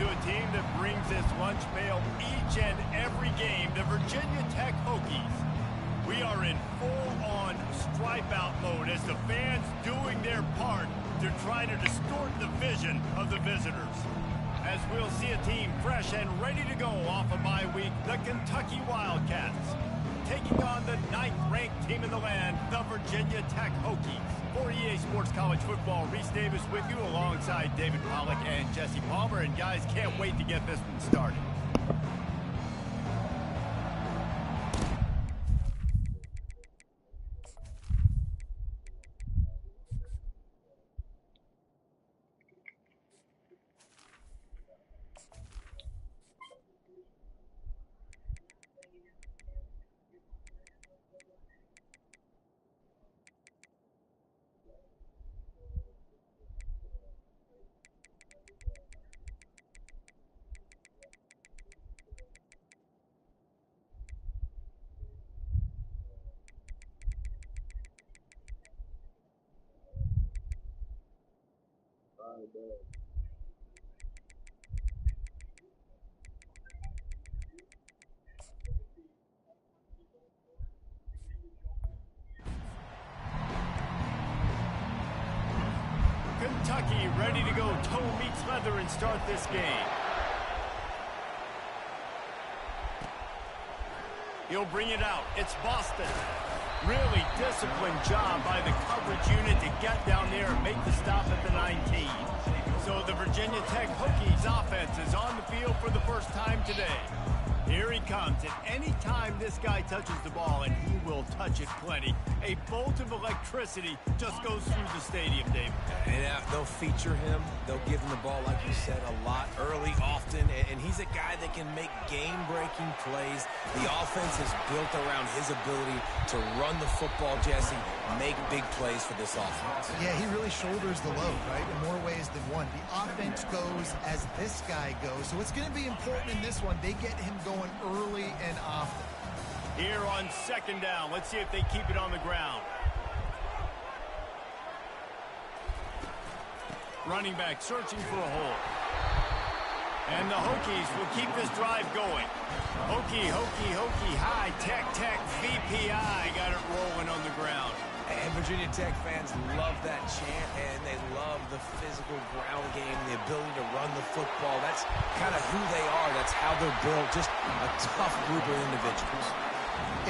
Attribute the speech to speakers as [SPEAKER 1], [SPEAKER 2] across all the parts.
[SPEAKER 1] to a team that brings this lunch pail each and every game, the Virginia Tech Hokies. We are in full-on stripe-out mode as the fans doing their part to try to distort the vision of the visitors. As we'll see a team fresh and ready to go off a bye week, the Kentucky Wildcats, taking on the 9th-ranked team in the land, the Virginia Tech Hokies. For EA Sports College Football, Reese Davis with you alongside David Pollack and Jesse Palmer. And guys, can't wait to get this one started. Kentucky ready to go toe meets leather and start this game. He'll bring it out. It's Boston. Really disciplined job by the coverage unit to get down there and make the stop at the 19. So the Virginia Tech Hokies offense is on the field for the first time today. Here he comes, and any time this guy touches the ball, and he will touch it plenty, a bolt of electricity just goes through the stadium, Dave.
[SPEAKER 2] And they'll feature him. They'll give him the ball, like you said, a lot, early, often, and he's a guy that can make game-breaking plays. The offense is built around his ability to run the football, Jesse, make big plays for this offense.
[SPEAKER 3] Yeah, he really shoulders the load, right, in more ways than one. The offense goes as this guy goes, so it's going to be important in this one. They get him going early and often.
[SPEAKER 1] Here on second down, let's see if they keep it on the ground. Running back searching for a hole. And the Hokies will keep this drive going. Hokie, high tech, VPI got it rolling on the ground.
[SPEAKER 2] And Virginia Tech fans love that chant, and they love the physical ground game, the ability to run the football. That's kind of who they are. That's how they're built. Just a tough group of individuals.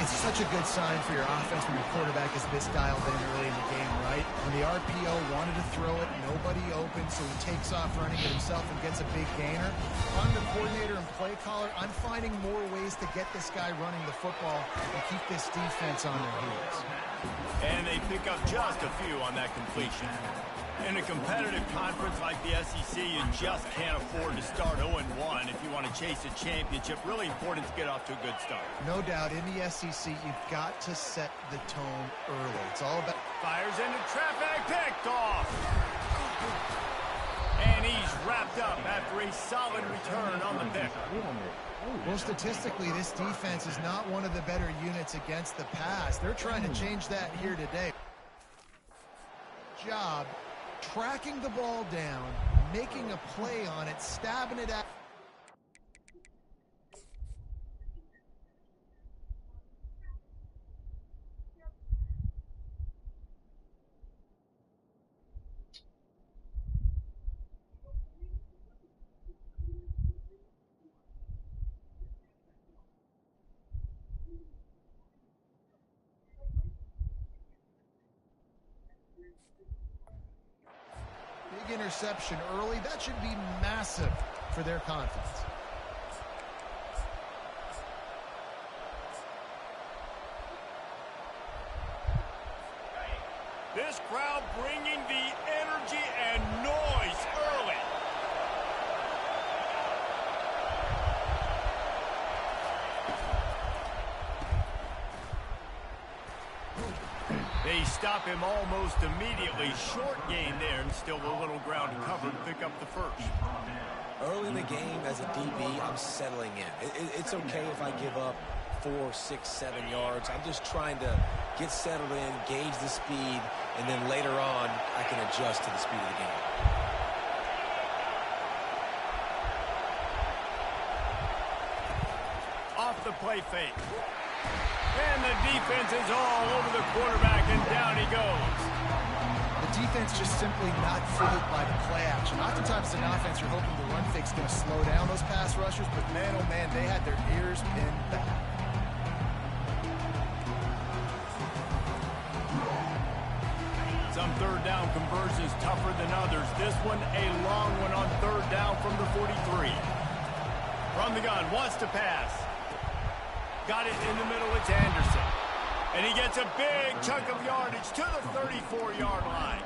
[SPEAKER 3] It's such a good sign for your offense when your quarterback is this dialed in early in the game, right? When the RPO wanted to throw it, nobody open, so he takes off running it himself and gets a big gainer. I'm the coordinator and play caller. I'm finding more ways to get this guy running the football and keep this defense on their heels.
[SPEAKER 1] And they pick up just a few on that completion. In a competitive conference like the SEC, you just can't afford to start 0-1 if you want to chase a championship. Really important to get off to a good start.
[SPEAKER 3] No doubt, in the SEC, you've got to set the tone early. It's all about...
[SPEAKER 1] Fires into traffic, picked off. And he's wrapped up after a solid return on the pick.
[SPEAKER 3] Well, statistically, this defense is not one of the better units against the pass. They're trying to change that here today. Job tracking the ball down, making a play on it, stabbing it out. Interception early. That should be massive for their confidence.
[SPEAKER 1] This crowd bringing the energy and noise early. They stop him almost immediately. Short gain there, and still a little ground to cover to pick up the first.
[SPEAKER 2] Early in the game, as a DB, I'm settling in. It's okay if I give up 4, 6, 7 yards. I'm just trying to get settled in, gauge the speed, and then later on, I can adjust to the speed of the game.
[SPEAKER 1] the play fake. And the defense is all over the quarterback, and down he goes.
[SPEAKER 3] The defense just simply not fooled by the play action. Oftentimes, in offense, you're hoping the run fake's going to slow down those pass rushers, but man, oh man, they had their ears pinned back.
[SPEAKER 1] Some third down conversions tougher than others. This one, a long one on third down from the 43. From the gun, wants to pass. Got it in the middle, it's Anderson. And he gets a big chunk of yardage to the 34-yard line.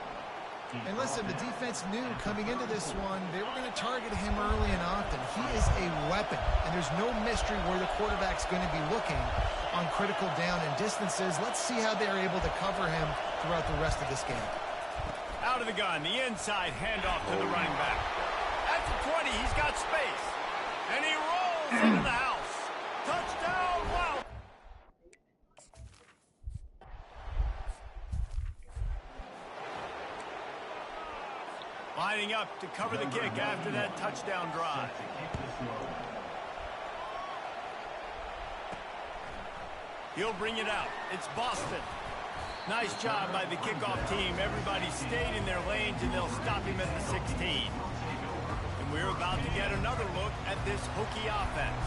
[SPEAKER 3] And listen, the defense knew coming into this one, they were going to target him early and often. He is a weapon, and there's no mystery where the quarterback's going to be looking on critical down and distances. Let's see how they're able to cover him throughout the rest of this game.
[SPEAKER 1] Out of the gun, the inside handoff to the running back. At the 20, he's got space. And he rolls into the house. Touchdown, wow. Lining up to cover the kick after that touchdown drive. He'll bring it out. It's Boston. Nice job by the kickoff team. Everybody stayed in their lanes, and they'll stop him at the 16. And we're about to get another look at this Hokie offense.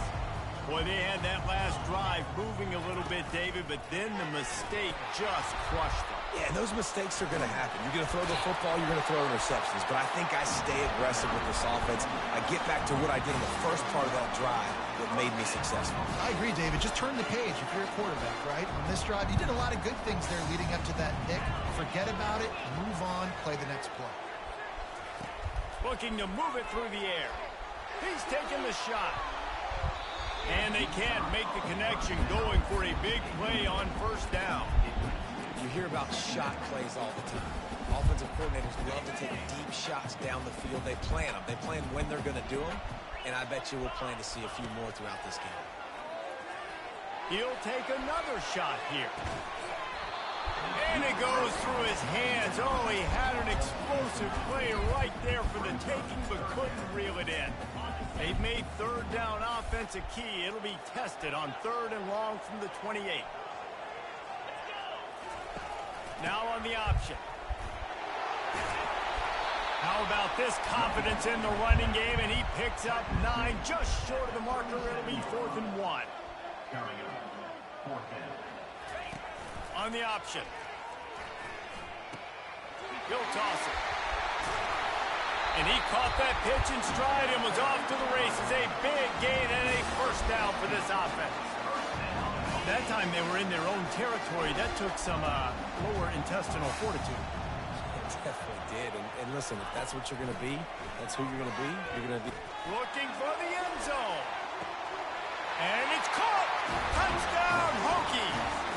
[SPEAKER 1] Boy, they had that last drive moving a little bit, David, but then the mistake just crushed them.
[SPEAKER 2] Yeah, those mistakes are going to happen. You're going to throw the football, you're going to throw interceptions. But I think I stay aggressive with this offense. I get back to what I did in the first part of that drive that made me successful.
[SPEAKER 3] I agree, David. Just turn the page if you're a quarterback, right? On this drive, you did a lot of good things there leading up to that pick. Forget about it, move on, play the next play.
[SPEAKER 1] Looking to move it through the air. He's taking the shot. And they can't make the connection, going for a big play on first down.
[SPEAKER 2] You hear about shot plays all the time. Offensive coordinators love to take deep shots down the field. They plan them. They plan when they're going to do them. And I bet you we'll plan to see a few more throughout this game.
[SPEAKER 1] He'll take another shot here. And it goes through his hands. Oh, he had an explosive play right there for the taking, but couldn't reel it in. They've made third down offense a key. It'll be tested on third and long from the 28. Now on the option. How about this confidence in the running game? And he picks up 9, just short of the marker. It'll be 4th and 1. On the option. He'll toss it. And he caught that pitch in stride and was off to the races. A big gain and a first down for this offense. That time they were in their own territory. That took some lower intestinal fortitude.
[SPEAKER 2] It definitely did. And listen, if that's what you're going to be, that's who you're going to be. You're going to be
[SPEAKER 1] looking for the end zone. And it's caught. Touchdown, Hokies.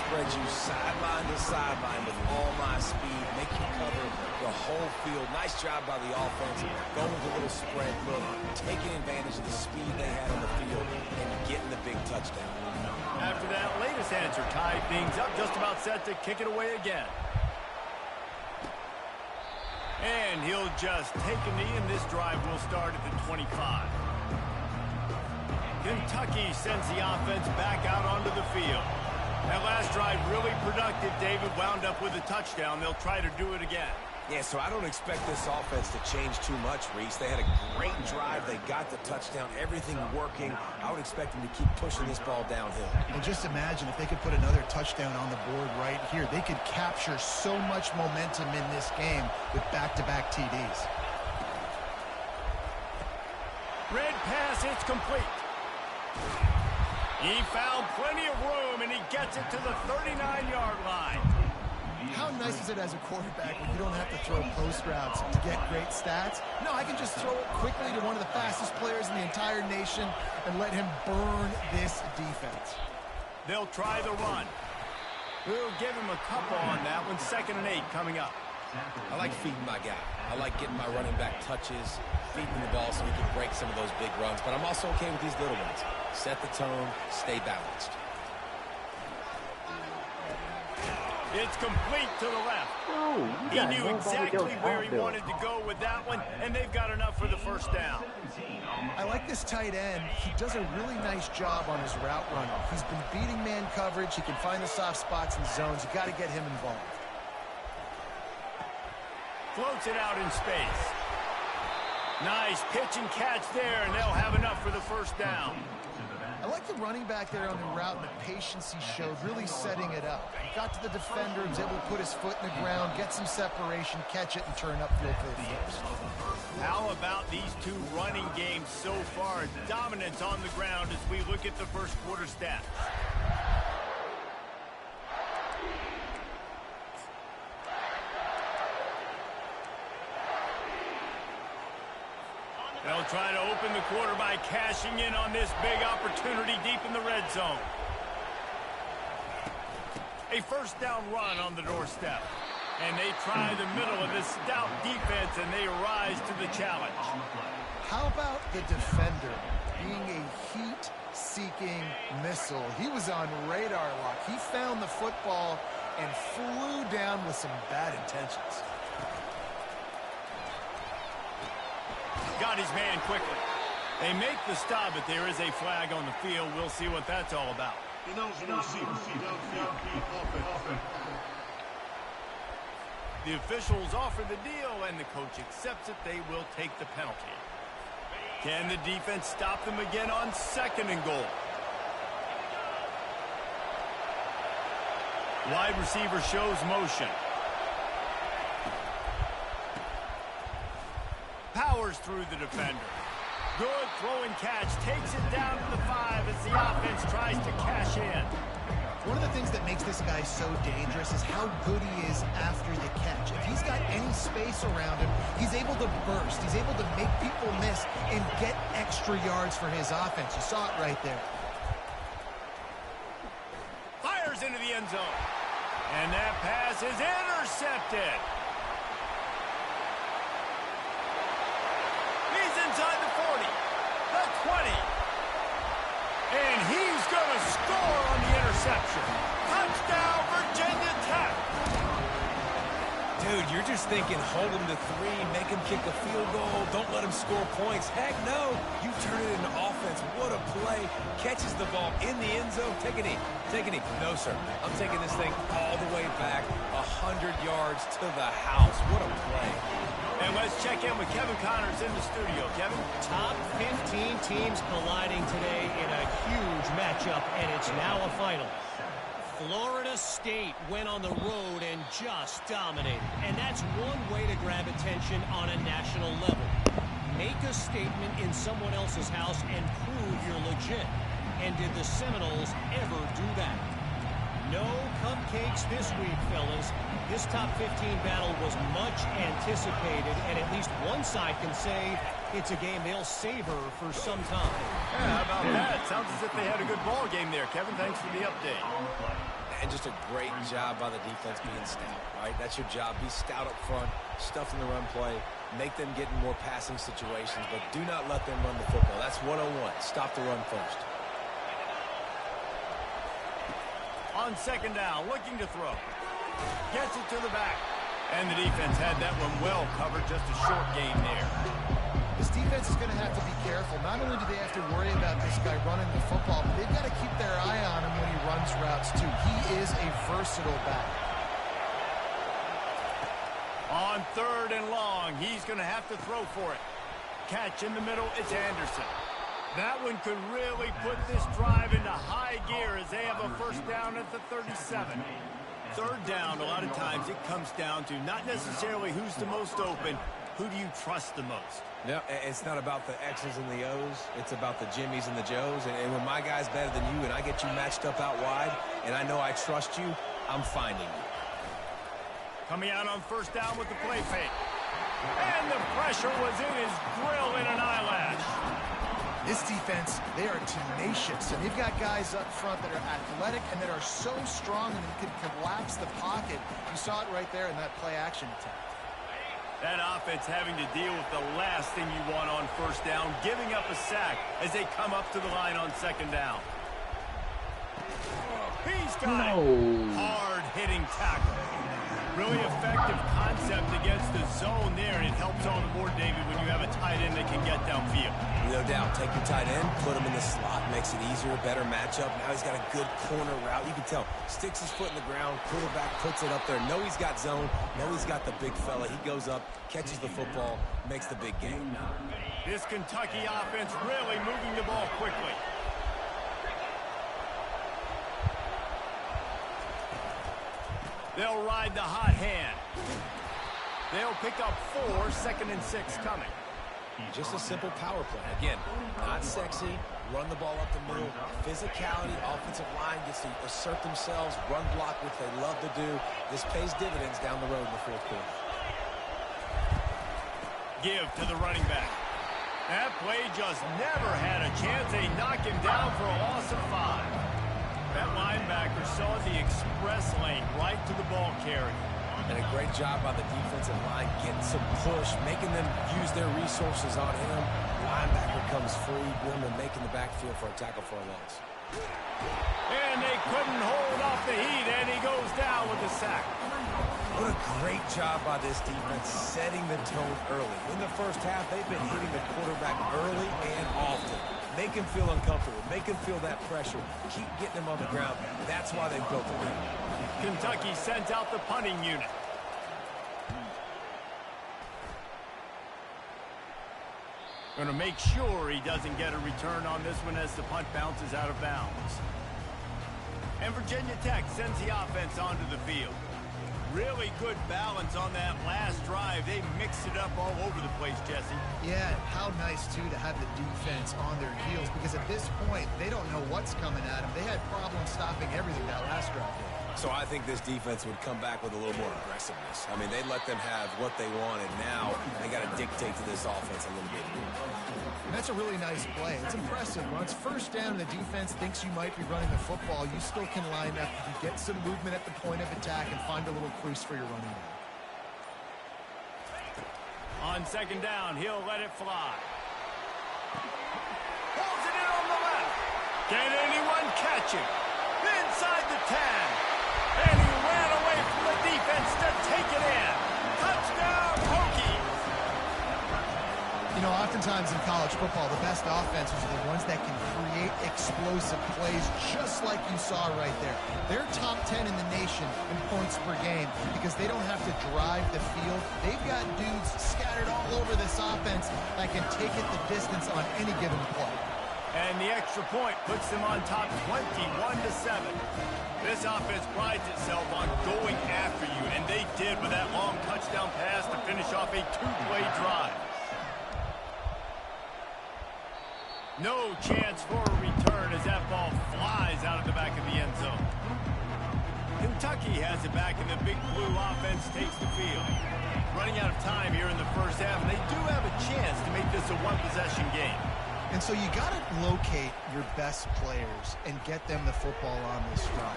[SPEAKER 2] spread you sideline to sideline with all my speed, make you cover the whole field. Nice job by the offense, going with a little spread look, taking advantage of the speed they had on the field, and getting the big touchdown.
[SPEAKER 1] After that latest answer, tied things up, just about set to kick it away again. And he'll just take a knee, and this drive will start at the 25. Kentucky sends the offense back out onto the field. That last drive really productive. David wound up with a touchdown. They'll try to do it again.
[SPEAKER 2] Yeah, so I don't expect this offense to change too much, Reese. They had a great drive. They got the touchdown. Everything working. I would expect them to keep pushing this ball downhill.
[SPEAKER 3] And just imagine if they could put another touchdown on the board right here. They could capture so much momentum in this game with back-to-back TDs.
[SPEAKER 1] Red pass, it's complete. He found plenty of room, and he gets it to the 39-yard line.
[SPEAKER 3] How nice is it as a quarterback when you don't have to throw post routes to get great stats? No, I can just throw it quickly to one of the fastest players in the entire nation and let him burn this defense.
[SPEAKER 1] They'll try the run. We'll give him a couple on that one. 2nd and 8 coming up.
[SPEAKER 2] I like feeding my guy. I like getting my running back touches, feeding the ball so he can break some of those big runs. But I'm also okay with these little ones. Set the tone, stay balanced.
[SPEAKER 1] It's complete to the left. He knew exactly where he wanted to go with that one, and they've got enough for the first down.
[SPEAKER 3] I like this tight end. He does a really nice job on his route running. He's been beating man coverage. He can find the soft spots and zones. You got to get him involved.
[SPEAKER 1] Floats it out in space. Nice pitch and catch there, and they'll have enough for the first down.
[SPEAKER 3] I like the running back there on the route and the patience he showed, really setting it up. He got to the defender, was able to put his foot in the ground, get some separation, catch it, and turn upfield for the first.
[SPEAKER 1] How about these two running games so far? Dominance on the ground as we look at the first quarter stats. They'll try to open the quarter by cashing in on this big opportunity deep in the red zone. A first down run on the doorstep. And they try the middle of this stout defense, and they rise to the challenge.
[SPEAKER 3] How about the defender being a heat-seeking missile? He was on radar lock. He found the football and flew down with some bad intentions.
[SPEAKER 1] Got his man quickly. They make the stop, but there is a flag on the field. We'll see what that's all about. The officials offer the deal, and the coach accepts it. They will take the penalty. Can the defense stop them again on 2nd and goal? Wide receiver shows motion. Powers through the defender. Good throw and catch. Takes it down to the 5 as the offense tries to cash in.
[SPEAKER 3] One of the things that makes this guy so dangerous is how good he is after the catch. If he's got any space around him, he's able to burst. He's able to make people miss and get extra yards for his offense. You saw it right there.
[SPEAKER 1] Fires into the end zone. And that pass is intercepted. He's inside the 40, the 20. And he's going to score on the interception. Touchdown, Virginia Tech.
[SPEAKER 2] Dude, you're just thinking hold him to 3, make him kick a field goal, don't let him score points. Heck no, you turn it into offense. What a play. Catches the ball in the end zone. Take a knee. Take a knee. No, sir. I'm taking this thing all the way back 100 yards to the house. What a play.
[SPEAKER 1] And let's check in with Kevin Connors in the studio. Kevin?
[SPEAKER 4] Top 15 teams colliding today in a huge matchup, and it's now a final. Florida State went on the road and just dominated. And that's one way to grab attention on a national level. Make a statement in someone else's house and prove you're legit. And did the Seminoles ever do that? No cupcakes this week, fellas. This top 15 battle was much anticipated, and at least one side can say it's a game they'll savor for some time.
[SPEAKER 1] Yeah, how about that? Sounds as if they had a good ball game there. Kevin, thanks for the update.
[SPEAKER 2] And just a great job by the defense being stout, right? That's your job. Be stout up front, stuff in the run play, make them get in more passing situations, but do not let them run the football. That's 101. Stop the run first.
[SPEAKER 1] On second down, looking to throw. Gets it to the back. And the defense had that one well covered, just a short gain there.
[SPEAKER 3] This defense is going to have to be careful. Not only do they have to worry about this guy running the football, but they've got to keep their eye on him when he runs routes, too. He is a versatile back.
[SPEAKER 1] On third and long, he's going to have to throw for it. Catch in the middle, it's Anderson. That one could really put this drive into high gear as they have a first down at the 37. Third down, a lot of times it comes down to not necessarily who's the most open, who do you trust the most?
[SPEAKER 2] Yeah, it's not about the X's and the O's. It's about the Jimmies and the Joes. And when my guy's better than you and I get you matched up out wide and I know I trust you, I'm finding you.
[SPEAKER 1] Coming out on first down with the play fake. And the pressure was in his grill in an eyelash.
[SPEAKER 3] This defense, they are tenacious, and they've got guys up front that are athletic and that are so strong and they can collapse the pocket. You saw it right there in that play-action attempt.
[SPEAKER 1] That offense having to deal with the last thing you want on first down, giving up a sack as they come up to the line on second down. He's got it. Hard-hitting tackle. Really effective concept against the zone there, and it helps all the more, David, when you have a tight end that can get downfield.
[SPEAKER 2] No doubt. Take your tight end, put him in the slot, makes it easier, better matchup. Now he's got a good corner route. You can tell. Sticks his foot in the ground, quarterback puts it up there. Know he's got zone. Know he's got the big fella. He goes up, catches the football, makes the big game.
[SPEAKER 1] This Kentucky offense really moving the ball quickly. They'll ride the hot hand. They'll pick up 4, second and 6 coming.
[SPEAKER 2] Just a simple power play. Again, not sexy, run the ball up the middle, physicality, offensive line gets to assert themselves, run block, which they love to do. This pays dividends down the road in the fourth quarter.
[SPEAKER 1] Give to the running back. That play just never had a chance. They knock him down for a loss of 5. That linebacker saw the express lane right to the ball carrier.
[SPEAKER 2] And a great job by the defensive line getting some push, making them use their resources on him. Linebacker comes free, boom, and making the backfield for a tackle for a loss.
[SPEAKER 1] And they couldn't hold off the heat, and he goes down with the sack.
[SPEAKER 2] What a great job by this defense setting the tone early. In the first half, they've been hitting the quarterback early and often. Make him feel uncomfortable. Make him feel that pressure. Keep getting him on the ground. That's why they built the lead.
[SPEAKER 1] Kentucky sends out the punting unit. Going to make sure he doesn't get a return on this one as the punt bounces out of bounds. And Virginia Tech sends the offense onto the field. Really good balance on that last drive. They mixed it up all over the place, Jesse.
[SPEAKER 3] Yeah, how nice, too, to have the defense on their heels, because at this point, they don't know what's coming at them. They had problems stopping everything that last drive.
[SPEAKER 2] So I think this defense would come back with a little more aggressiveness. I mean, they let them have what they wanted. Now they got to dictate to this offense a little bit.
[SPEAKER 3] And that's a really nice play. It's impressive. When it's first down and the defense thinks you might be running the football, you still can line up. You can get some movement at the point of attack and find a little crease for your running back.
[SPEAKER 1] On second down, he'll let it fly. Holds it in on the left. Can anyone catch him? Inside the 10. And he ran away from the defense to take it in. Touchdown, Hokies.
[SPEAKER 3] You know, oftentimes in college football, the best offenses are the ones that can create explosive plays just like you saw right there. They're top 10 in the nation in points per game because they don't have to drive the field. They've got dudes scattered all over this offense that can take it the distance on any given play.
[SPEAKER 1] And the extra point puts them on top 21-7. This offense prides itself on going after you, and they did with that long touchdown pass to finish off a 2-play drive. No chance for a return as that ball flies out of the back of the end zone. Kentucky has it back, and the big blue offense takes the field. Running out of time here in the first half, and they do have a chance to make this a one-possession game.
[SPEAKER 3] And so you got to locate your best players and get them the football on this drive.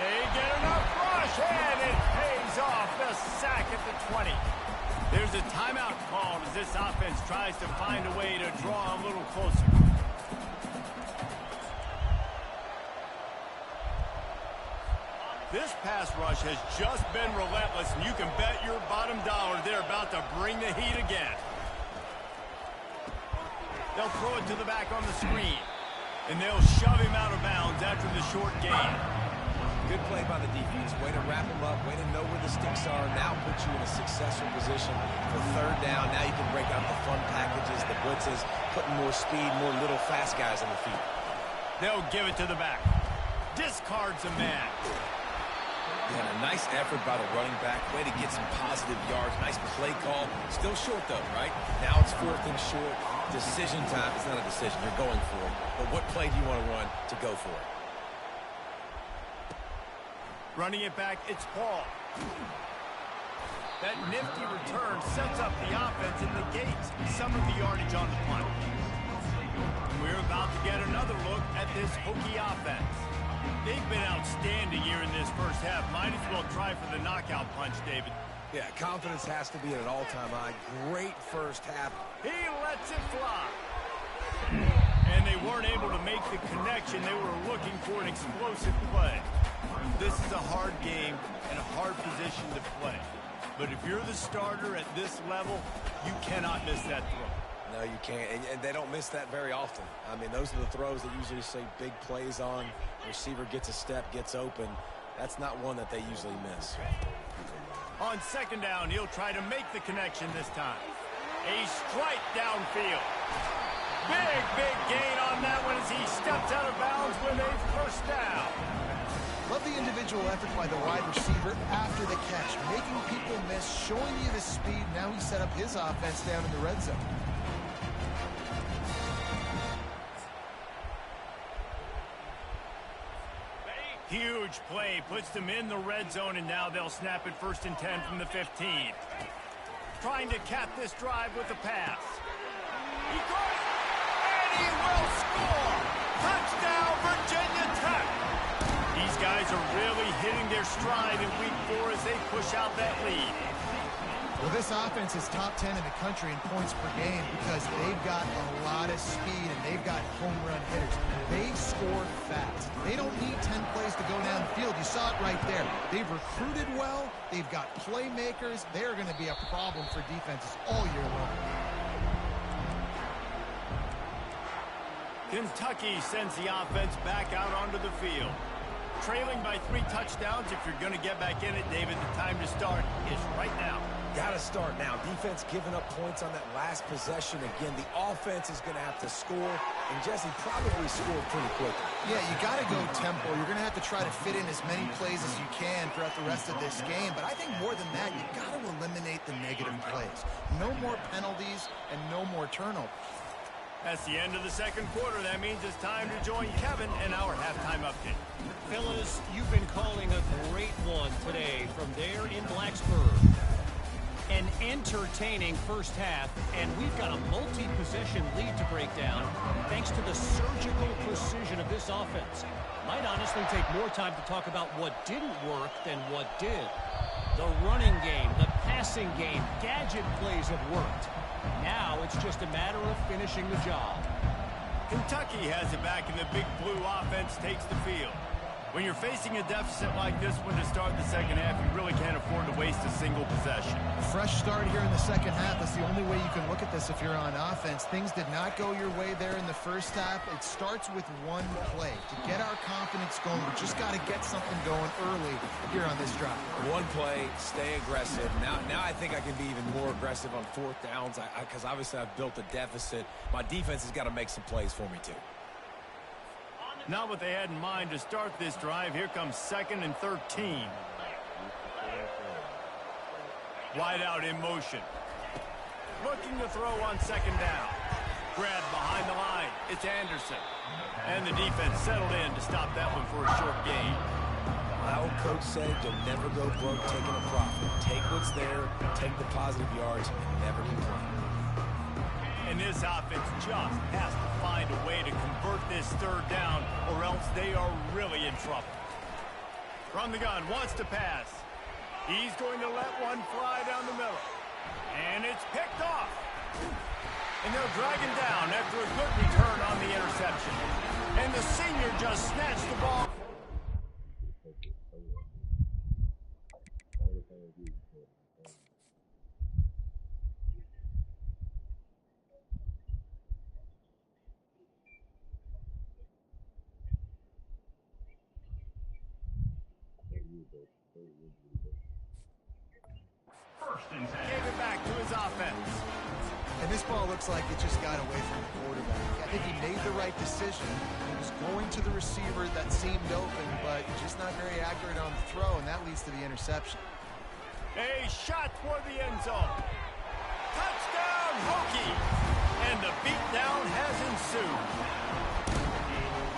[SPEAKER 1] A 20. There's a timeout called as this offense tries to find a way to draw a little closer. This pass rush has just been relentless, and you can bet your bottom dollar they're about to bring the heat again. They'll throw it to the back on the screen, and they'll shove him out of bounds after the short gain.
[SPEAKER 2] Good play by the defense. Way to wrap them up. Way to know where the sticks are. Now put you in a successful position for third down. Now you can break out the fun packages, the blitzes, putting more speed, more little fast guys on the field.
[SPEAKER 1] They'll give it to the back. Discards a man.
[SPEAKER 2] Yeah, a nice effort by the running back. Way to get some positive yards. Nice play call. Still short, though, right? Now it's 4th and short. Decision time. It's not a decision. You're going for it. But what play do you want to run to go for it?
[SPEAKER 1] Running it back, it's Paul. That nifty return sets up the offense and negates some of the yardage on the punt. We're about to get another look at this Hokie offense. They've been outstanding here in this first half. Might as well try for the knockout punch, David.
[SPEAKER 2] Yeah, confidence has to be at an all-time high. Great first half.
[SPEAKER 1] He lets it fly. And they weren't able to make the connection. They were looking for an explosive play. This is a hard game and a hard position to play. But if you're the starter at this level, you cannot miss that throw.
[SPEAKER 2] No, you can't, and they don't miss that very often. I mean, those are the throws that usually see big plays on. The receiver gets a step, gets open. That's not one that they usually miss.
[SPEAKER 1] On second down, he'll try to make the connection this time. A strike downfield. Big gain on that one as he steps out of bounds with a first down.
[SPEAKER 3] Love the individual effort by the wide receiver after the catch, making people miss, showing you the speed. Now he set up his offense down in the red zone.
[SPEAKER 1] Huge play, puts them in the red zone, and now they'll snap it 1st and 10 from the 15. Trying to cap this drive with a pass. He goes, and he will score! Touchdown, Virginia Tech! These guys are really hitting their stride in week 4 as they push out that lead.
[SPEAKER 3] Well, this offense is top 10 in the country in points per game because they've got a lot of speed and they've got home run hitters. They score fast. They don't need 10 plays to go down the field. You saw it right there. They've recruited well. They've got playmakers. They're going to be a problem for defenses all year long.
[SPEAKER 1] Kentucky sends the offense back out onto the field. Trailing by 3 touchdowns. If you're going to get back in it, David, the time to start is right now.
[SPEAKER 2] Got to start now. Defense giving up points on that last possession. Again, the offense is going to have to score, and Jesse probably scored pretty quickly.
[SPEAKER 3] Yeah, you got to go tempo. You're going to have to try to fit in as many plays as you can throughout the rest of this game. But I think more than that, you got to eliminate the negative plays. No more penalties and no more turnovers.
[SPEAKER 1] That's the end of the second quarter. That means it's time to join Kevin in our halftime update.
[SPEAKER 4] Fellas, you've been calling a great one today from there in Blacksburg. An entertaining first half, and we've got a multi-possession lead to break down thanks to the surgical precision of this offense. Might honestly take more time to talk about what didn't work than what did. The running game, the passing game, gadget plays have worked. Now it's just a matter of finishing the job.
[SPEAKER 1] Kentucky has it back, and the big blue offense takes the field. When you're facing a deficit like this one to start the second half, you really can't afford to waste a single possession.
[SPEAKER 3] Fresh start here in the second half. That's the only way you can look at this if you're on offense. Things did not go your way there in the first half. It starts with one play. To get our confidence going, we just got to get something going early here on this drive.
[SPEAKER 2] One play, stay aggressive. Now I think I can be even more aggressive on 4th downs because obviously I've built a deficit. My defense has got to make some plays for me too.
[SPEAKER 1] Not what they had in mind to start this drive. Here comes 2nd and 13. Wide out in motion. Looking to throw on 2nd down. Grab behind the line. It's Anderson. And the defense settled in to stop that one for a short gain.
[SPEAKER 2] My old coach said you'll never go broke taking a profit. Take what's there, take the positive yards, and never complain.
[SPEAKER 1] And this offense just has to find a way to convert this 3rd down, or else they are really in trouble. From the gun, wants to pass. He's going to let one fly down the middle. And it's picked off. And they'll drag him down after a good return on the interception. And the senior just snatched the ball. Gave it back to his offense.
[SPEAKER 3] And this ball looks like it just got away from the quarterback. I think he made the right decision. He was going to the receiver that seemed open, but just not very accurate on the throw, and that leads to the interception.
[SPEAKER 1] A shot toward the end zone. Touchdown, Hokies! And the beatdown has ensued.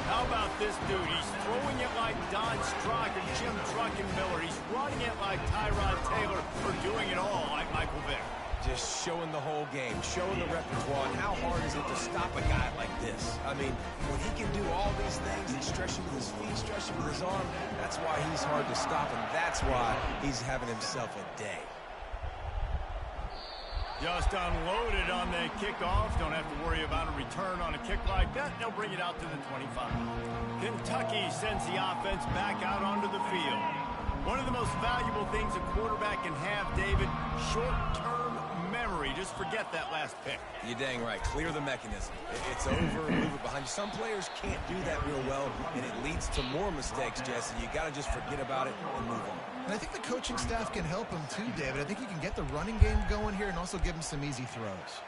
[SPEAKER 1] How about this dude? He's throwing it like Don Strock and Jim Druckenmiller. He's running it like Tyrod Taylor, or doing it all like Michael Vick.
[SPEAKER 2] Just showing the whole game, showing the repertoire, and how hard is it to stop a guy like this? I mean, when he can do all these things and stretch him with his feet, stretch him with his arm, that's why he's hard to stop, and that's why he's having himself a day.
[SPEAKER 1] Just unloaded on the kickoff. Don't have to worry about a return on a kick like that. They'll bring it out to the 25. Kentucky sends the offense back out onto the field. One of the most valuable things a quarterback can have, David, short-term memory. Just forget that last pick.
[SPEAKER 2] You're dang right. Clear the mechanism. It's over, move it behind you. Some players can't do that real well, and it leads to more mistakes, Jesse. You got to just forget about it and move on.
[SPEAKER 3] And I think the coaching staff can help him too, David. I think he can get the running game going here and also give him some easy throws.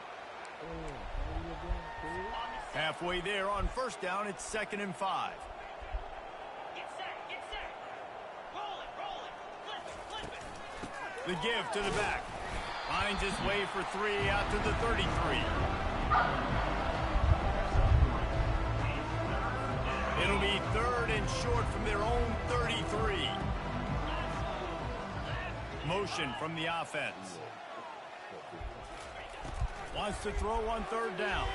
[SPEAKER 1] Halfway there on first down, it's 2nd and 5. The give to the back. Finds his way for 3 out to the 33. It'll be 3rd and short from their own 33. Motion from the offense. Wants to throw on 3rd down.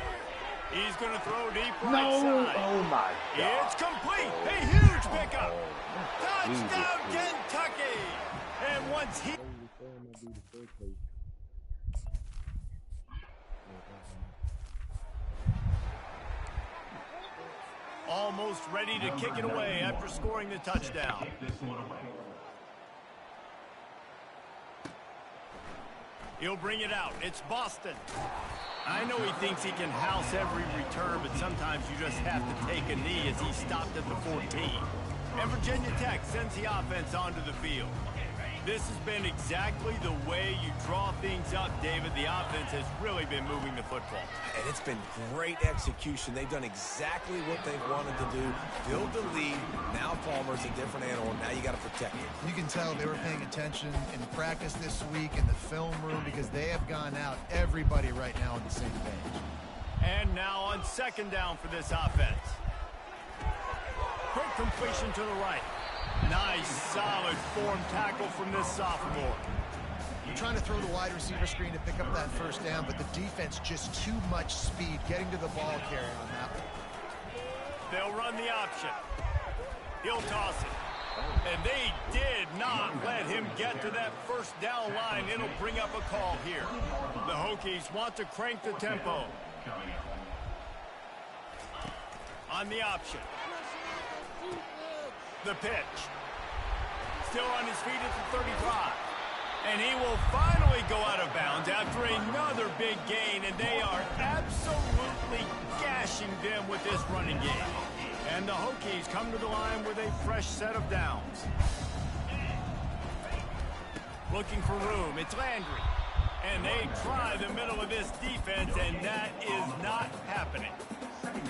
[SPEAKER 1] He's going to throw deep right side.
[SPEAKER 5] Oh my God.
[SPEAKER 1] It's complete. A huge pickup. Touchdown, Kentucky. And once he... Almost ready to kick it away after scoring the touchdown. He'll bring it out. It's Boston. I know he thinks he can house every return, but sometimes you just have to take a knee as he stopped at the 14. And Virginia Tech sends the offense onto the field. This has been exactly the way you draw things up, David. The offense has really been moving the football.
[SPEAKER 2] And it's been great execution. They've done exactly what they've wanted to do. Build the lead. Now Palmer's a different animal. Now you got to protect it.
[SPEAKER 3] You can tell they were paying attention in practice this week in the film room because they have gone out, everybody right now on the same page.
[SPEAKER 1] And now on 2nd down for this offense. Quick completion to the right. Nice, solid form tackle from this sophomore.
[SPEAKER 3] You're trying to throw the wide receiver screen to pick up that 1st down, but the defense just too much speed getting to the ball carrier on that one.
[SPEAKER 1] They'll run the option. He'll toss it. And they did not let him get to that 1st down line. It'll bring up a call here. The Hokies want to crank the tempo. On the option. The pitch. Still on his feet at the 35. And he will finally go out of bounds after another big gain, and they are absolutely gashing them with this running game. And the Hokies come to the line with a fresh set of downs. Looking for room. It's Landry. And they try the middle of this defense, and that is not happening.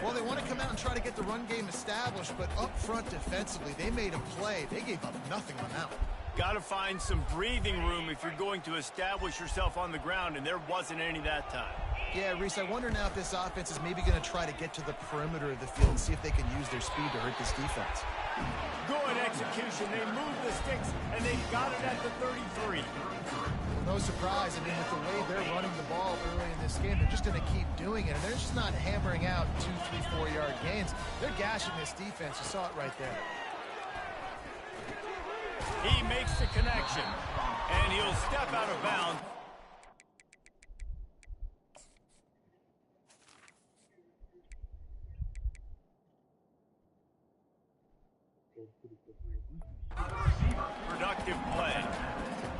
[SPEAKER 3] Well, they want to come out and try to get the run game established, but up front defensively, they made a play. They gave up nothing on that one.
[SPEAKER 1] Got to find some breathing room if you're going to establish yourself on the ground, and there wasn't any that time.
[SPEAKER 3] Yeah, Reese, I wonder now if this offense is maybe going to try to get to the perimeter of the field and see if they can use their speed to hurt this defense.
[SPEAKER 1] Good execution. They moved the sticks, and they got it at the 33.
[SPEAKER 3] No surprise. I mean, with the way they're running the ball early in this game, they're just going to keep doing it. And they're just not hammering out 2, 3, 4-yard gains. They're gashing this defense. You saw it right there.
[SPEAKER 1] He makes the connection, and he'll step out of bounds. Productive play.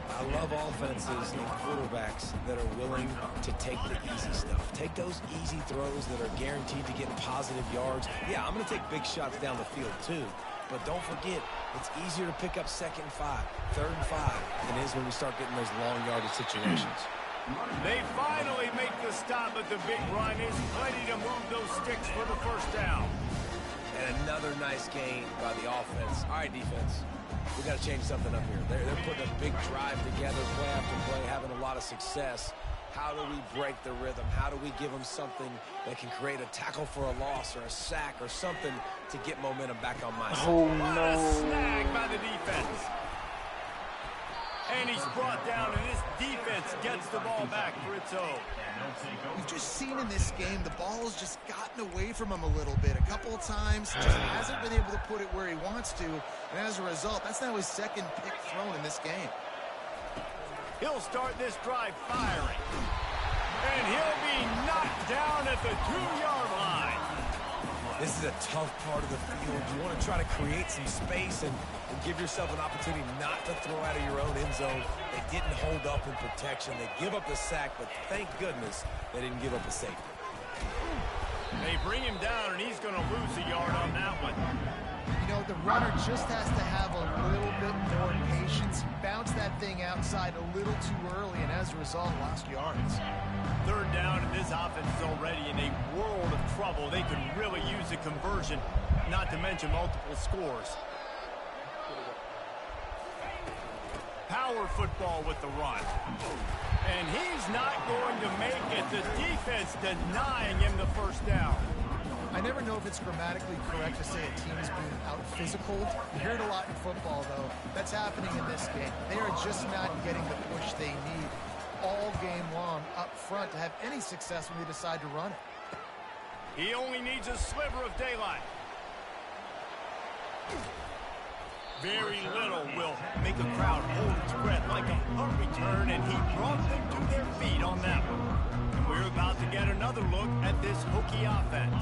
[SPEAKER 2] I love offenses and quarterbacks that are willing to take the easy stuff. Take those easy throws that are guaranteed to get positive yards. Yeah, I'm going to take big shots down the field too. But don't forget, it's easier to pick up 2nd and 5, 3rd and 5 than it is when we start getting those long yardage situations.
[SPEAKER 1] They finally make the stop, but the big run is plenty to move those sticks for the first down.
[SPEAKER 2] And another nice gain by the offense. All right, defense. We got to change something up here. They're putting a big drive together, play after play, having a lot of success. How do we break the rhythm? How do we give them something that can create a tackle for a loss or a sack or something to get momentum back on my side?
[SPEAKER 1] Oh, no. What a snag by the defense. And he's brought down, and this defense gets the ball back for its own.
[SPEAKER 3] We've just seen in this game the ball has just gotten away from him a little bit. A couple of times, just hasn't been able to put it where he wants to. And as a result, that's now his 2nd pick thrown in this game.
[SPEAKER 1] He'll start this drive firing. And he'll be knocked down at the 2-yard line.
[SPEAKER 2] This is a tough part of the field. You want to try to create some space and give yourself an opportunity not to throw out of your own end zone. They didn't hold up in protection. They give up the sack, but thank goodness they didn't give up a safety.
[SPEAKER 1] They bring him down, and he's going to lose a yard on that one.
[SPEAKER 3] You know, the runner just has to have a little bit more patience. Bounce that thing outside a little too early, and as a result, lost yards.
[SPEAKER 1] 3rd down, and this offense is already in a world of trouble. They could really use a conversion, not to mention multiple scores. Power football with the run. And he's not going to make it. The defense denying him the first down.
[SPEAKER 3] I never know if it's grammatically correct to say a team is being out-physicaled. You hear it a lot in football, though. That's happening in this game. They are just not getting the push they need all game long up front to have any success when they decide to run it.
[SPEAKER 1] He only needs a sliver of daylight. Very little will make a crowd hold its breath like a punt return, and he brought them to their feet on that one. And we're about to get another look at this Hokie offense.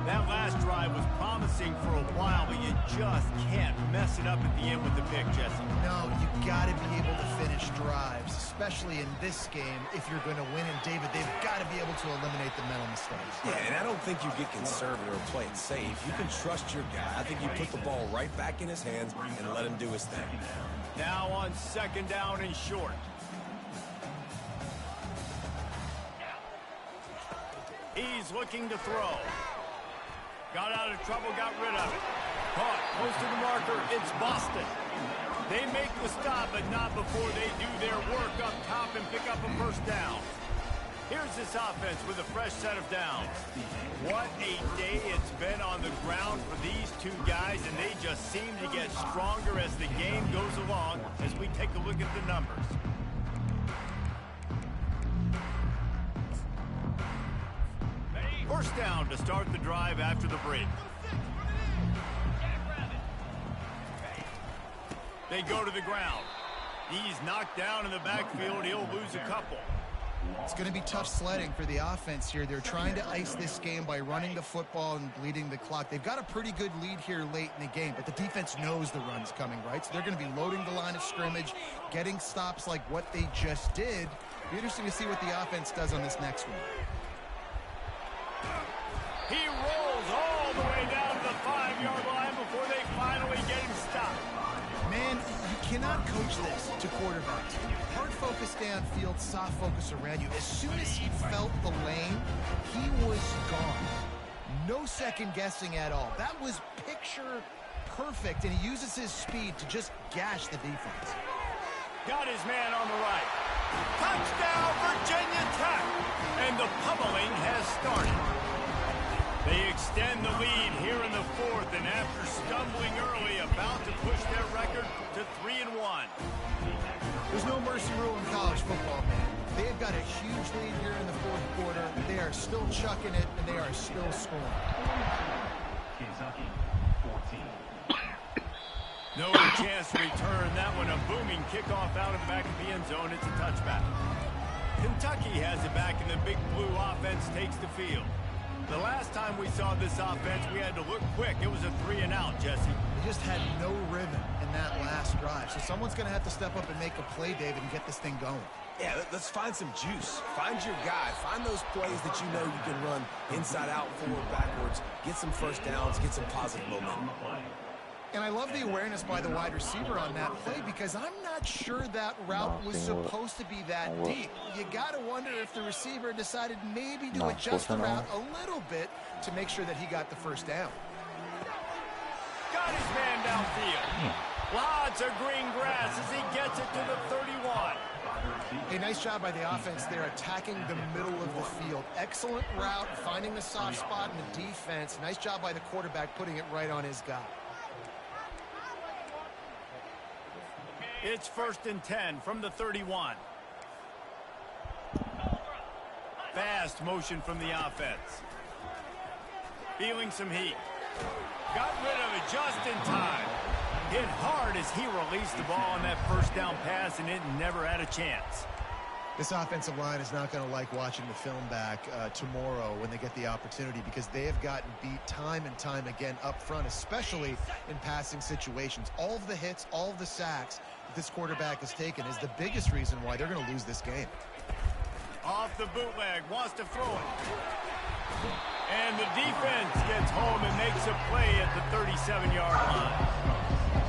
[SPEAKER 1] That last drive was promising for a while, but you just can't mess it up at the end with the pick, Jesse.
[SPEAKER 3] No, you got to be able to finish drives, especially in this game if you're going to win. And, David, they've got to be able to eliminate the mental mistakes.
[SPEAKER 2] Yeah, and I don't think you get conservative or play it safe. You can trust your guy. I think you put the ball right back in his hands and let him do his thing.
[SPEAKER 1] Now on 2nd down and short. He's looking to throw. Got out of trouble, got rid of it. Caught, close to the marker, it's Boston. They make the stop, but not before they do their work up top and pick up a first down. Here's this offense with a fresh set of downs. What a day it's been on the ground for these two guys, and they just seem to get stronger as the game goes along as we take a look at the numbers. First down to start the drive after the break. They go to the ground. He's knocked down in the backfield. He'll lose a couple.
[SPEAKER 3] It's going to be tough sledding for the offense here. They're trying to ice this game by running the football and bleeding the clock. They've got a pretty good lead here late in the game, but the defense knows the run's coming, right? So they're going to be loading the line of scrimmage, getting stops like what they just did. Be interesting to see what the offense does on this next one.
[SPEAKER 1] He rolls all the way down to the 5-yard line before they finally get him stopped.
[SPEAKER 3] Man, you cannot coach this to quarterbacks. Hard focus downfield, soft focus around you. As soon as he felt the lane, he was gone. No second guessing at all. That was picture perfect, and he uses his speed to just gash the defense.
[SPEAKER 1] Got his man on the right. Touchdown, Virginia Tech! And the pummeling has started. They extend the lead here in the 4th, and after stumbling early, about to push their record to 3-1.
[SPEAKER 3] There's no mercy rule in college football, man. They've got a huge lead here in the 4th quarter. They are still chucking it, and they are still scoring.
[SPEAKER 1] No chance to return that one. A booming kickoff out of the back of the end zone. It's a touchback. Kentucky has it back, and the big blue offense takes the field. The last time we saw this offense, we had to look quick. It was a 3-and-out, Jesse.
[SPEAKER 3] They just had no rhythm in that last drive. So someone's going to have to step up and make a play, David, and get this thing going.
[SPEAKER 2] Yeah, let's find some juice. Find your guy. Find those plays that you know you can run inside out, forward, backwards. Get some first downs. Get some positive momentum.
[SPEAKER 3] And I love the awareness by the wide receiver on that play because I'm not sure that route was supposed to be that deep. You got to wonder if the receiver decided maybe to adjust the route a little bit to make sure that he got the first down.
[SPEAKER 1] Got his man downfield. Lots of green grass as he gets it to the 31.
[SPEAKER 3] A nice job by the offense there attacking the middle of the field. Excellent route, finding the soft spot in the defense. Nice job by the quarterback putting it right on his guy.
[SPEAKER 1] It's 1st and 10 from the 31. Fast motion from the offense. Feeling some heat. Got rid of it just in time. Hit hard as he released the ball on that first down pass, and it never had a chance.
[SPEAKER 3] This offensive line is not going to like watching the film back tomorrow when they get the opportunity because they have gotten beat time and time again up front, especially in passing situations. All of the hits, all of the sacks that this quarterback has taken is the biggest reason why they're going to lose this game.
[SPEAKER 1] Off the bootleg, wants to throw it. And the defense gets home and makes a play at the 37-yard line.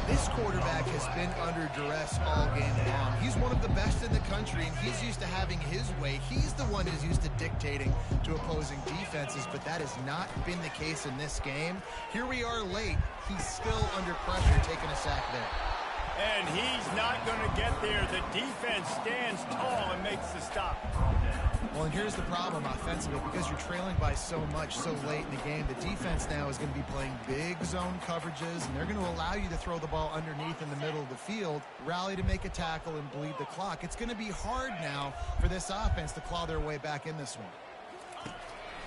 [SPEAKER 3] This quarterback has been under duress all game long. He's one of the best in the country, and he's used to having his way. He's the one who's used to dictating to opposing defenses, but that has not been the case in this game. Here we are late. He's still under pressure, taking a sack there.
[SPEAKER 1] And he's not going to get there. The defense stands tall and makes the stop.
[SPEAKER 3] Well, and here's the problem offensively. Because you're trailing by so much so late in the game, the defense now is going to be playing big zone coverages, and they're going to allow you to throw the ball underneath in the middle of the field, rally to make a tackle, and bleed the clock. It's going to be hard now for this offense to claw their way back in this one.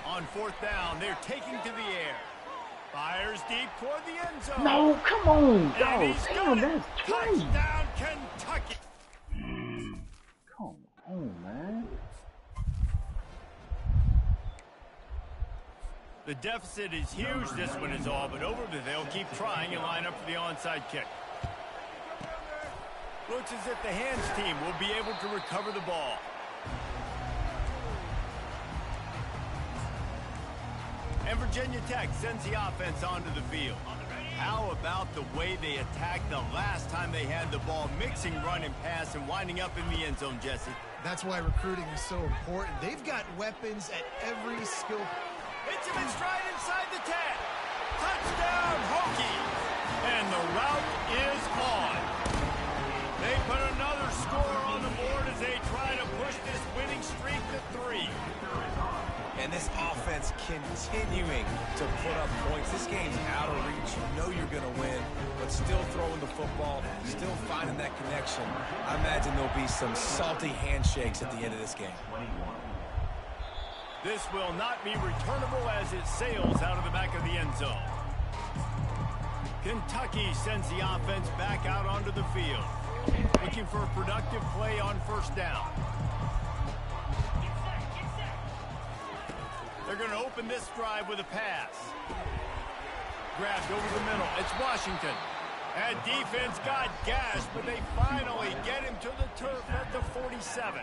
[SPEAKER 1] On 4th down, they're taking to the air. Fires deep toward the end zone.
[SPEAKER 5] No, come on, dog.
[SPEAKER 1] Damn,
[SPEAKER 5] that's crazy.
[SPEAKER 1] Touchdown, Kentucky.
[SPEAKER 5] Come on, man.
[SPEAKER 1] The deficit is huge. This one is all but over, but they'll keep trying and line up for the onside kick. Looks as if the hands team will be able to recover the ball. And Virginia Tech sends the offense onto the field. How about the way they attacked the last time they had the ball, mixing run and pass and winding up in the end zone, Jesse?
[SPEAKER 3] That's why recruiting is so important. They've got weapons at every skill.
[SPEAKER 1] Hits him in stride inside the 10. Touchdown, Hokies. And the route is on. They put another score on the board as they try to push this winning streak to 3.
[SPEAKER 2] And this offense continuing to put up points. This game's out of reach. You know you're going to win, but still throwing the football, still finding that connection. I imagine there'll be some salty handshakes at the end of this game.
[SPEAKER 1] This will not be returnable as it sails out of the back of the end zone. Kentucky sends the offense back out onto the field, looking for a productive play on 1st down. They're going to open this drive with a pass. Grabbed over the middle. It's Washington. And defense got gashed, but they finally get him to the turf at the 47.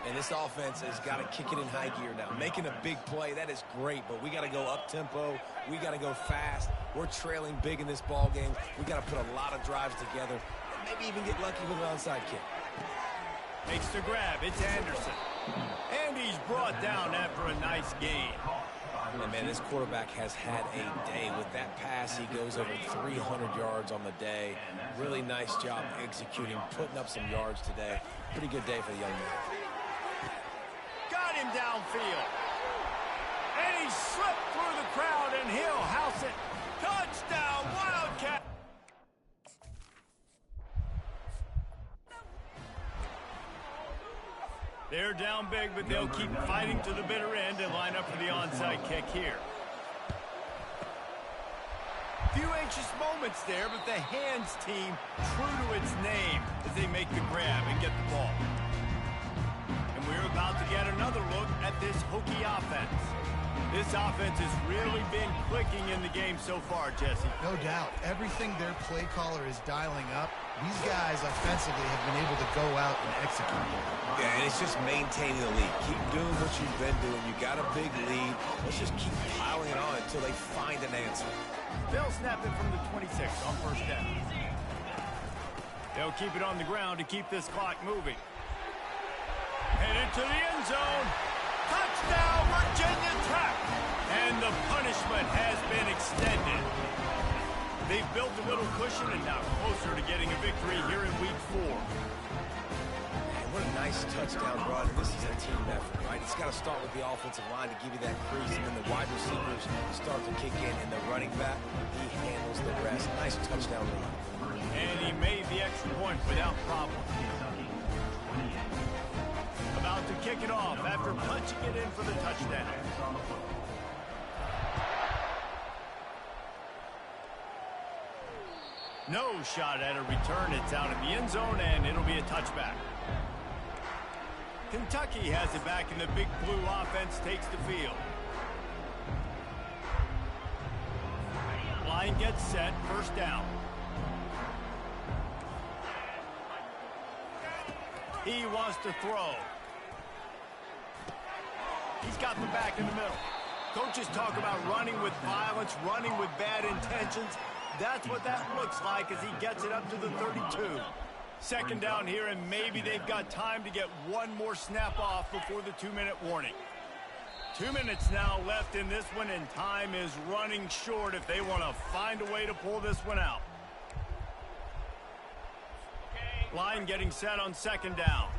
[SPEAKER 2] And this offense has got to kick it in high gear now. Making a big play, that is great, but we got to go up-tempo. We got to go fast. We're trailing big in this ball game. We got to put a lot of drives together. Maybe even get lucky with an onside kick.
[SPEAKER 1] Makes the grab. It's Anderson. And he's brought down after a nice gain.
[SPEAKER 2] And, man, this quarterback has had a day. With that pass, he goes over 300 yards on the day. Really nice job executing, putting up some yards today. Pretty good day for the young man.
[SPEAKER 1] Got him downfield. And he slipped through the crowd, and he'll house it. Touchdown, Wildcat. They're down big, but they'll keep fighting to the bitter end and line up for the onside kick here. Few precious moments there, but the hands team true to its name as they make the grab and get the ball. And we're about to get another look at this Hokie offense. This offense has really been clicking in the game so far, Jesse.
[SPEAKER 3] No doubt. Everything their play caller is dialing up, these guys offensively have been able to go out and execute.
[SPEAKER 2] Yeah, and it's just maintaining the lead. Keep doing what you've been doing. You got a big lead. Let's just keep piling it on until they find an answer.
[SPEAKER 1] They'll snap it from the 26 on first down. They'll keep it on the ground to keep this clock moving. Headed to the end zone. Touchdown, Virginia Tech! And the punishment has been extended. They've built a little cushion and now closer to getting a victory here in week 4.
[SPEAKER 2] Man, what a nice touchdown run. This is a team effort, right? It's got to start with the offensive line to give you that crease, and then the wide receivers start to kick in, and the running back, he handles the rest. Nice touchdown run.
[SPEAKER 1] And he made the extra point without problem. About to kick it off after punching it in for the touchdown. No shot at a return. It's out of the end zone, and it'll be a touchback. Kentucky has it back, and the Big Blue offense takes the field. Line gets set, first down. He wants to throw. He's got the back in the middle. Coaches talk about running with violence, running with bad intentions. That's what that looks like as he gets it up to the 32. Second down here, and maybe they've got time to get one more snap off before the 2-minute warning. 2 minutes now left in this one, and time is running short if they want to find a way to pull this one out. Line getting set on second down.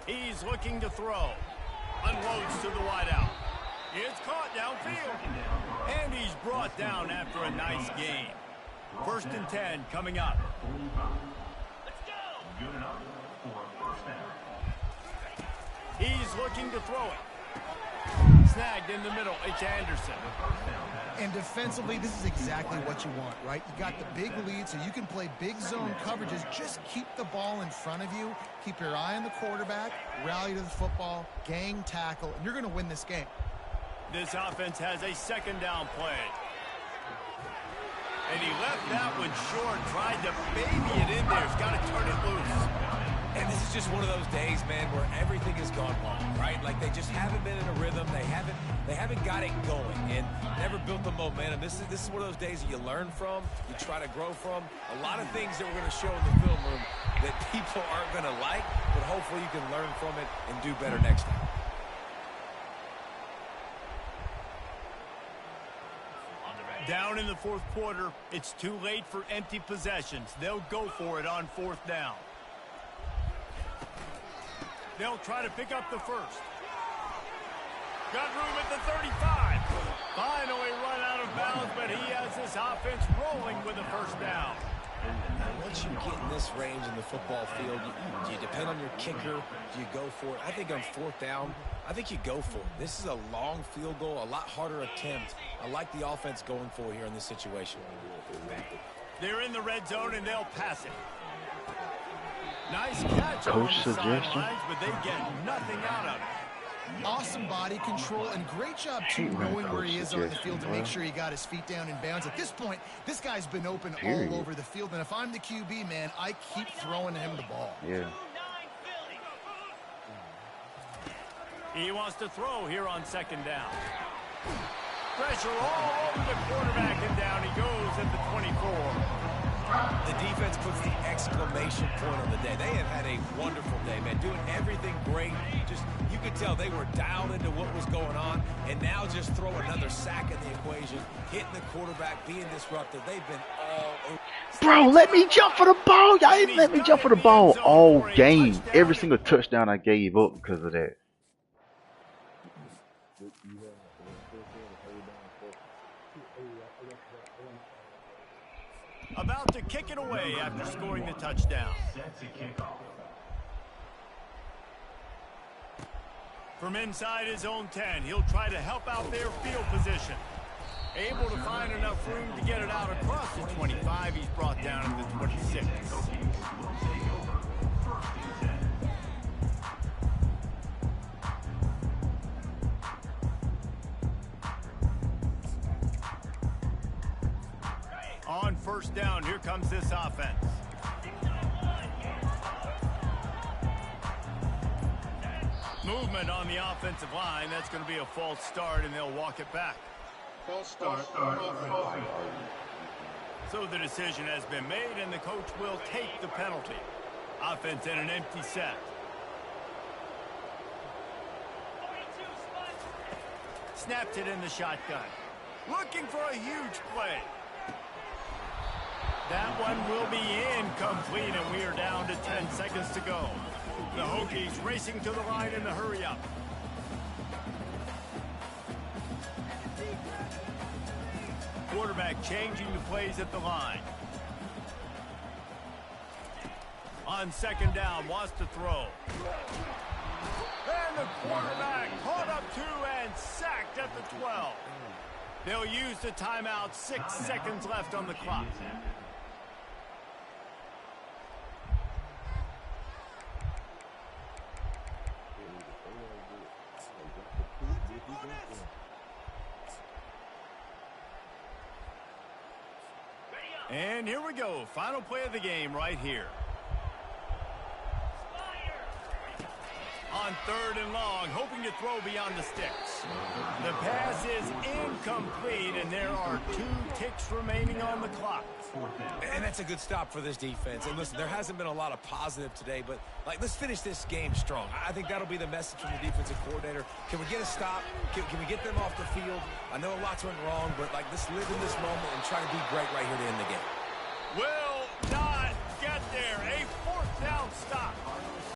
[SPEAKER 1] He's looking to throw. Unloads to the wideout. It's caught downfield. And he's brought down after a nice gain. First and 10 coming up. He's looking to throw it. Snagged in the middle. It's Anderson.
[SPEAKER 3] And defensively, this is exactly what you want, right? You got the big lead, so you can play big zone coverages. Just keep the ball in front of you. Keep your eye on the quarterback. Rally to the football. Gang tackle. And you're going to win this game.
[SPEAKER 1] This offense has a second down play. And he left that one short. Tried to baby it in there. He's got to turn it loose.
[SPEAKER 2] And this is just one of those days, man, where everything has gone wrong, right? Like they just haven't been in a rhythm. They haven't got it going and never built the momentum. This is one of those days that you learn from, you try to grow from. A lot of things that we're going to show in the film room that people aren't going to like, but hopefully you can learn from it and do better next time.
[SPEAKER 1] Down in the fourth quarter, it's too late for empty possessions. They'll go for it on fourth down. They'll try to pick up the first. Got room at the 35. Finally run out of bounds, but he has this offense rolling with a first down.
[SPEAKER 2] Once you get in this range in the football field, do you depend on your kicker? Do you go for it? I think on fourth down, I think you go for it. This is a long field goal, a lot harder attempt. I like the offense going for it here in this situation.
[SPEAKER 1] They're in the red zone, and they'll pass it. Nice catch on
[SPEAKER 5] Coach
[SPEAKER 1] the
[SPEAKER 5] suggestion.
[SPEAKER 1] sidelines, but they get nothing out of it.
[SPEAKER 3] Awesome body control and great job too knowing where he is on the field to make sure he got his feet down in bounds. At this point, this guy's been open all over the field, and if I'm the QB, man, I keep throwing him the ball.
[SPEAKER 5] Yeah.
[SPEAKER 1] He wants to throw here on second down. Pressure all over the quarterback, and down he goes at the 24.
[SPEAKER 2] The defense puts the exclamation point on the day. They have had a wonderful day, man, doing everything great. Just, you could tell they were dialed into what was going on, and now just throw another sack in the equation, hitting the quarterback, being disruptive. They've been all over.
[SPEAKER 5] Bro, let me jump for the ball. Y'all ain't let me jump for the ball all game. Every single touchdown I gave up because of that.
[SPEAKER 1] About to kick it away after scoring the touchdown. From inside his own 10, he'll try to help out their field position. Able to find enough room to get it out across the 25. He's brought down at the 26. On first down, here comes this offense. Movement on the offensive line. That's going to be a false start, and they'll walk it back.
[SPEAKER 6] False start.
[SPEAKER 1] So the decision has been made, and the coach will take the penalty. Offense in an empty set. Snapped it in the shotgun. Looking for a huge play. That one will be incomplete, and we are down to 10 seconds to go. The Hokies racing to the line in the hurry-up. Quarterback changing the plays at the line. On second down, wants to throw. And the quarterback caught up to and sacked at the 12. They'll use the timeout. 6 seconds left on the clock. And here we go. Final play of the game right here. On third and long, hoping to throw beyond the sticks. The pass is incomplete, and there are 2 ticks remaining on the clock.
[SPEAKER 2] And that's a good stop for this defense. And listen, there hasn't been a lot of positive today, but let's finish this game strong. I think that'll be the message from the defensive coordinator. Can we get a stop? Can we get them off the field? I know lots went wrong, but let's live in this moment and try to be great right here to end the game.
[SPEAKER 1] Will not get there. A 4th down stop.